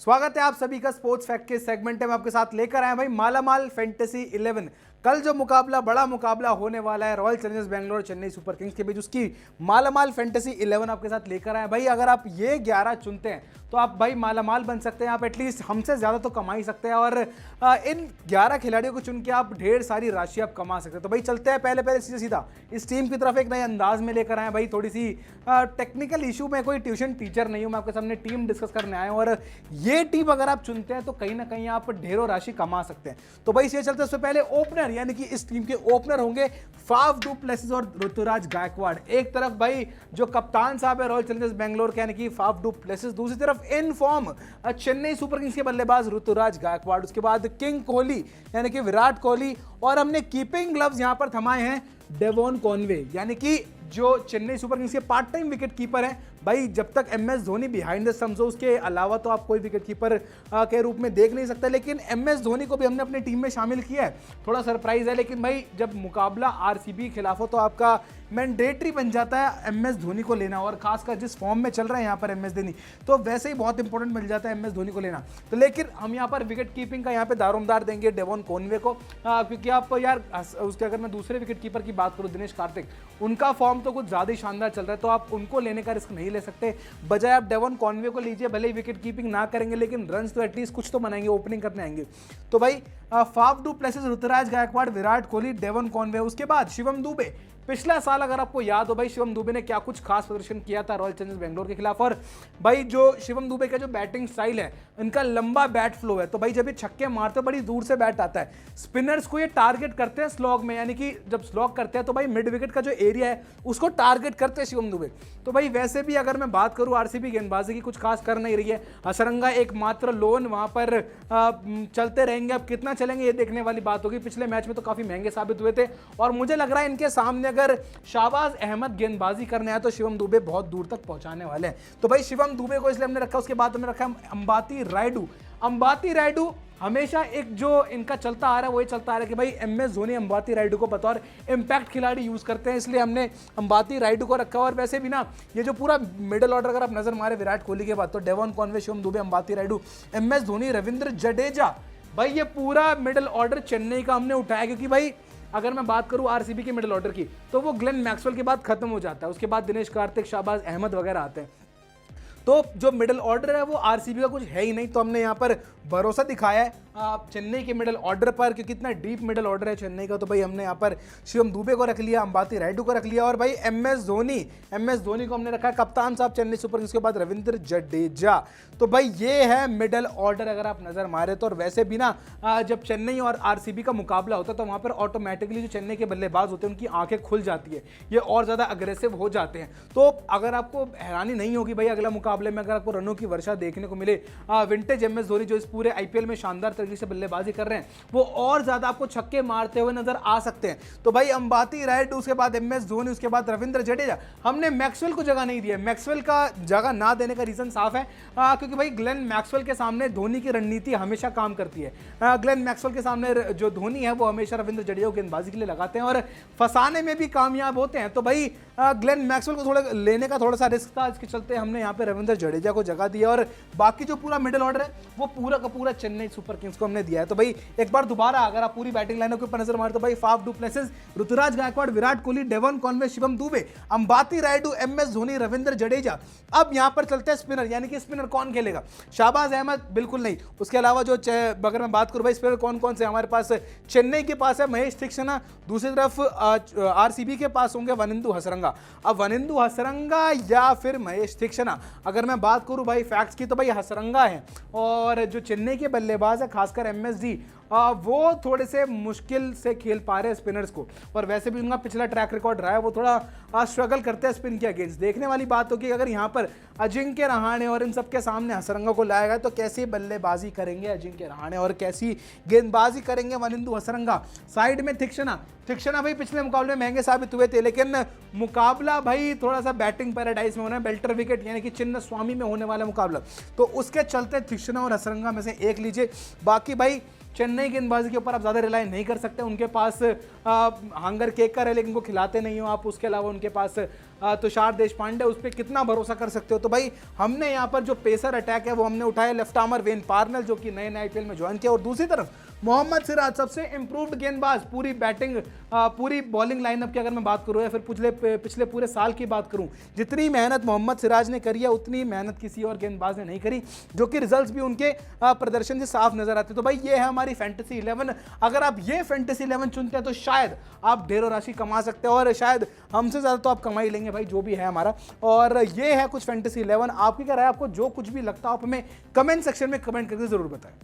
स्वागत है आप सभी का स्पोर्ट्स फैक्ट के सेगमेंट में। आपके साथ लेकर आए भाई मालामाल फैंटेसी 11। कल जो मुकाबला बड़ा मुकाबला होने वाला है रॉयल चैलेंजर्स बेंगलोर और चेन्नई सुपर किंग्स के बीच, उसकी मालामाल फैंटेसी 11 आपके साथ लेकर आए भाई। अगर आप ये 11 चुनते हैं तो आप भाई मालामाल बन सकते हैं, आप एटलीस्ट हमसे ज़्यादा तो कमा ही सकते हैं और इन 11 खिलाड़ियों को चुन के आप ढेर सारी राशि आप कमा सकते हैं। तो भाई चलते हैं पहले सीधा सीधा इस टीम की तरफ, एक नए अंदाज में लेकर आए भाई। थोड़ी सी टेक्निकल इशू में, कोई ट्यूशन टीचर नहीं हूँ मैं, आपके सामने टीम डिस्कस करने आए हूँ और ये टीम अगर आप चुनते हैं तो कहीं ना कहीं आप ढेरों राशि कमा सकते हैं। तो भाई ये चलते हैं, उससे पहले ओपनर यानी कि इस टीम के ओपनर होंगे फाफ डू प्लेसिस और ऋतुराज गायकवाड़। एक तरफ भाई जो कप्तान साहब है रॉयल चैलेंजर्स बेंगलोर के यानी कि फाफ डू प्लेसिस, दूसरी तरफ in form Chennai super Kings के बल्लेबाज ऋतुराज गायकवाड़, उसके बाद किंग कोहली यानी कि विराट कोहली, और हमने कीपिंग ग्लव्स यहां पर थमाए हैं डेवॉन कॉनवे यानी कि जो चेन्नई सुपर किंग्स के पार्ट टाइम विकेट कीपर हैं। भाई जब तक MS Dhoni behind the stumps हो, उसके अलावा तो आप कोई विकेट कीपर के रूप में देख नहीं सकते, लेकिन एमएस धोनी को भी हमने अपनी टीम में शामिल किया है। थोड़ा सरप्राइज है, लेकिन भाई जब मुकाबला आरसीबी के खिलाफ हो तो आपका मैंडेटरी बन जाता है एमएस धोनी को लेना, और खासकर जिस फॉर्म में चल रहे हैं यहाँ पर एमएस धोनी, तो वैसे ही बहुत इंपॉर्टेंट मिल जाता है एमएस धोनी को लेना। तो लेकिन हम यहाँ पर विकेट कीपिंग का यहाँ पे दारोमदार देंगे डेवॉन कॉनवे को, क्योंकि आप यार उसके अगर मैं दूसरे विकेट कीपर की बात करूँ दिनेश कार्तिक, उनका फॉर्म तो कुछ ज़्यादा ही शानदार चल रहा है, तो आप उनको लेने का रिस्क नहीं ले सकते। बजाय आप डेवॉन कॉनवे को लीजिए, भले ही विकेट कीपिंग ना करेंगे लेकिन रन्स तो एटलीस्ट कुछ तो बनाएंगे, ओपनिंग करने आएंगे। तो भाई Faf du Plessis, Ruturaj Gaikwad, Virat Kohli, Devon Conway, उसके बाद शिवम दुबे। पिछला साल अगर आपको याद हो भाई शिवम दुबे ने क्या कुछ खास प्रदर्शन किया था रॉयल चैलेंजर्स बेंगलोर के खिलाफ, और भाई जो शिवम दुबे का जो बैटिंग स्टाइल है, इनका लंबा बैट फ्लो है, तो भाई जब ये छक्के मारते हैं बड़ी दूर से बैट आता है, स्पिनर्स को ये टारगेट करते हैं स्लॉग में, यानी कि जब स्लॉग करते हैं तो भाई मिड विकेट का जो एरिया है उसको टारगेट करते हैं शिवम दुबे। तो भाई वैसे भी अगर मैं बात करूं आरसीबी गेंदबाजी की कुछ खास कर नहीं रही है, हसरंगा एकमात्र लोन वहां पर चलते रहेंगे। अब कितना चलेंगे ये देखने वाली बात होगी। पिछले मैच में तो काफी महंगे साबित हुए थे, और मुझे लग रहा है इनके सामने अगर शाहबाज अहमद गेंदबाजी करने आए तो शिवम दुबे बहुत दूर तक पहुंचाने वाले हैं। तो भाई शिवम दुबे को इसलिए हमने रखा। उसके बाद हमने रखा अंबाती रायडू। अंबाती रायडू हमेशा एक जो इनका चलता आ रहा है वो ये चलता आ रहा है कि भाई एमएस धोनी अंबाती रायडू को बतौर इंपैक्ट खिलाड़ी यूज करते हैं, इसलिए हमने अंबाती रायडू को रखा। और वैसे भी ना ये जो पूरा मिडिल ऑर्डर अगर आप नजर मारे विराट कोहली के बाद, तो Devon Conway, Shivam Dube, Ambati Rayudu, MS Dhoni, Ravindra Jadeja, भाई ये पूरा मिडिल ऑर्डर चेन्नई का हमने उठाया। क्योंकि भाई अगर मैं बात करूं आरसीबी के मिडिल ऑर्डर की तो वो ग्लेन मैक्सवेल के बाद खत्म हो जाता है, उसके बाद दिनेश कार्तिक, शाहबाज अहमद वगैरह आते हैं। तो जो मिडिल ऑर्डर है वो आरसीबी का कुछ है ही नहीं, तो हमने यहाँ पर भरोसा दिखाया है चेन्नई के मिडिल ऑर्डर पर, क्योंकि इतना डीप मिडिल ऑर्डर है चेन्नई का। तो भाई हमने यहाँ पर शिवम दुबे को रख लिया, अंबाती रायडू को रख लिया, और भाई एमएस धोनी को हमने रखा है कप्तान साहब चेन्नई सुपर किंग्स के बाद रविंद्र जडेजा। तो भाई ये है मिडिल ऑर्डर अगर आप नजर मारे तो। और वैसे भी ना जब चेन्नई और आरसीबी का मुकाबला होता है तो वहां पर ऑटोमेटिकली जो चेन्नई के बल्लेबाज होते हैं उनकी आंखें खुल जाती है, ये और ज्यादा अग्रेसिव हो जाते हैं। तो अगर आपको हैरानी नहीं होगी भाई अगला मुकाबले में अगर आपको रनों की वर्षा देखने को मिले, विंटेज एमएस धोनी जो इस पूरे आईपीएल में शानदार तरीके से बल्लेबाजी कर रहे हैं, वो और ज्यादा आपको छक्के मारते हुए नजर आ सकते हैं। तो भाई अंबाती रायडू, उसके बाद एमएस धोनी, उसके बाद रविंद्र जडेजा। हमने मैक्सवेल को जगह नहीं दी है। मैक्सवेल का जगह ना देने का रीजन साफ है, क्योंकि भाई ग्लेन मैक्सवेल के सामने धोनी की रणनीति हमेशा काम करती है। ग्लेन मैक्सवेल के सामने जो धोनी है वो हमेशा रविंद्र जडेजा को गेंदबाजी के लिए लगाते हैं और फंसाने में भी कामयाब होते हैं। तो भाई ग्लेन मैक्सवेल को थोड़ा लेने का थोड़ा सा रिस्क था, इसके चलते हमने यहाँ पे रविंद्र जडेजा को जगह दिया, और बाकी जो पूरा मिडिल ऑर्डर है वो पूरा का पूरा चेन्नई सुपर किंग्स को हमने दिया है। तो भाई एक बार दोबारा अगर आप पूरी बैटिंग लाइनों के ऊपर नजर मारे तो भाई Faf du Plessis, Ruturaj Gaikwad, Virat Kohli, Devon Conway, Shivam Dube, Ambati Rayudu, MS Dhoni, Ravindra Jadeja. अब यहां पर चलते हैं स्पिनर, यानी कि स्पिनर कौन खेलेगा। शाहबाज अहमद बिल्कुल नहीं, उसके अलावा जो अगर मैं बात करूं भाई स्पिनर कौन कौन से हमारे पास, चेन्नई के पास है महेश तीक्ष्णा, दूसरी तरफ आरसीबी के पास होंगे वनिंदु हसरंगा। अब वनिंदु हसरंगा या फिर महेश तीक्ष्णा, अगर मैं बात करूं भाई फैक्ट्स की तो भाई हसरंगा है, और जो चेन्नई के बल्लेबाज है खासकर एमएसडी वो थोड़े से मुश्किल से खेल पा रहे हैं स्पिनर्स को, और वैसे भी उनका पिछला ट्रैक रिकॉर्ड रहा है, वो थोड़ा स्ट्रगल करते हैं स्पिन के अगेंस्ट। देखने वाली बात होगी अगर यहाँ पर अजिंक्य रहाणे और इन सबके सामने हसरंगा को लाया गया तो कैसी बल्लेबाजी करेंगे अजिंक्य रहाणे और कैसी गेंदबाजी करेंगे वनिंदु हसरंगा। साइड में तीक्ष्णा भाई पिछले मुकाबले में महंगे साबित हुए थे, लेकिन मुकाबला भाई थोड़ा सा बैटिंग पैराडाइज में होना है, बेल्टर विकेट यानी कि चिन्ह स्वामी में होने वाला मुकाबला, तो उसके चलते तीक्ष्णा और हसरंगा में से एक लीजिए। बाकी भाई चेन्नई गेंदबाजी के ऊपर आप ज़्यादा रिलाई नहीं कर सकते, उनके पास हंगर केकर है लेकिन उनको खिलाते नहीं हो आप, उसके अलावा उनके पास तुषार देशपांडे, उस पर कितना भरोसा कर सकते हो? तो भाई हमने यहाँ पर जो पेसर अटैक है वो हमने उठाया, लेफ्ट आर्मर वेन पार्नल जो कि नए आईपीएल में ज्वाइन किया, और दूसरी तरफ मोहम्मद सिराज सबसे इंप्रूव्ड गेंदबाज, पूरी बैटिंग पूरी बॉलिंग लाइनअप की अगर मैं बात करूँ या फिर पिछले पूरे साल की बात करूँ, जितनी मेहनत मोहम्मद सिराज ने करी है उतनी मेहनत किसी और गेंदबाज ने नहीं करी, जो कि रिजल्ट्स भी उनके प्रदर्शन से साफ नजर आते। तो भाई ये है हमारी फैंटेसी 11। अगर आप ये फैंटेसी 11 चुनते हैं तो शायद आप ढेरों राशि कमा सकते हैं, और शायद हमसे ज़्यादा तो आप कमा ही लेंगे भाई, जो भी है हमारा। और ये है कुछ फैंटेसी 11। आपकी क्या राय, आपको जो कुछ भी लगता है आप हमें कमेंट सेक्शन में कमेंट करके जरूर बताएं।